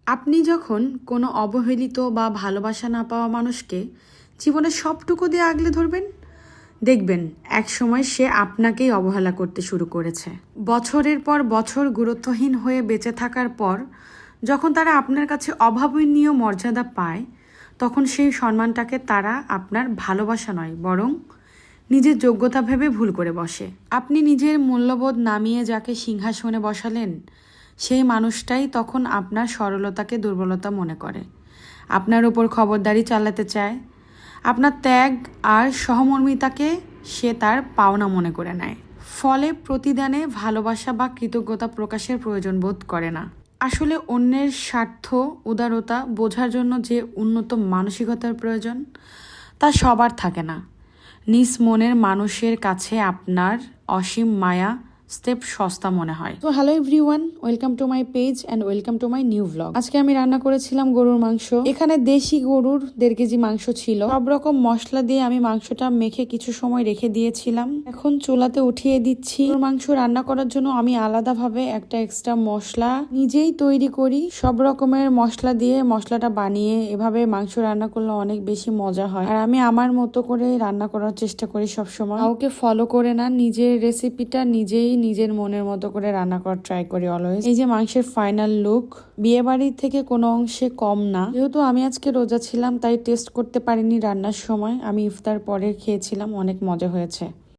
আপনি যখন কোনো অবহেলিত বা ভালোবাসা না পাওয়া মানুষকে জীবনের সবটুকু দিয়ে আগলে ধরবেন, দেখবেন একসময় সে আপনাকেই অবহেলা করতে শুরু করেছে। বছরের পর বছর গুরুত্বহীন হয়ে বেঁচে থাকার পর যখন তারা আপনার কাছে অভাবনীয় মর্যাদা পায়, তখন সেই সম্মানটাকে তারা আপনার ভালোবাসা নয়, বরং নিজের যোগ্যতা ভেবে ভুল করে বসে। আপনি নিজের মূল্যবোধ নামিয়ে যাকে সিংহাসনে বসালেন, সেই মানুষটাই তখন আপনার সরলতাকে দুর্বলতা মনে করে, আপনার উপর খবরদারি চালাতে চায়। আপনার ত্যাগ আর সহমর্মিতাকে সে তার পাওনা মনে করে নেয়। ফলে প্রতিদানে ভালোবাসা বা কৃতজ্ঞতা প্রকাশের প্রয়োজন বোধ করে না। আসলে অন্যের স্বার্থ, উদারতা বোঝার জন্য যে উন্নত মানসিকতার প্রয়োজন, তা সবার থাকে না। নিজ মনের মানুষের কাছে আপনার অসীম মায়া স্টেপ সস্তা মনে হয়। তো hello everyone, welcome to my page and welcome to my new blog. আজকে আমি রান্না করেছিলাম গরুর মাংস। এখানে দেশি গরুর 1.5 কেজি মাংস ছিল। সব রকম মশলা দিয়ে আমি মাংসটা মেখে কিছু সময় রেখে দিয়েছিলাম। এখন চুলাতে উঠিয়ে দিচ্ছি। গরুর মাংস রান্না করার জন্য আমি আলাদাভাবে একটা এক্সট্রা মশলা নিজেই তৈরি করি। সব রকমের মশলা দিয়ে মশলাটা বানিয়ে এভাবে মাংস রান্না করলে অনেক বেশি মজা হয়। আর আমি আমার মতো করে রান্না করার চেষ্টা করি সবসময়। কাউকে ফলো করে না, নিজের রেসিপিটা নিজেই নিজের মনের মতো করে রান্না করার ট্রাই করি অলওয়েজ। এই যে মাংসের ফাইনাল লুক, বিয়ে বাড়ির থেকে কোনো অংশে কম না। যেহেতু আমি আজকে রোজা ছিলাম, তাই টেস্ট করতে পারিনি রান্নার সময়। আমি ইফতার পরে খেয়েছিলাম, অনেক মজা হয়েছে।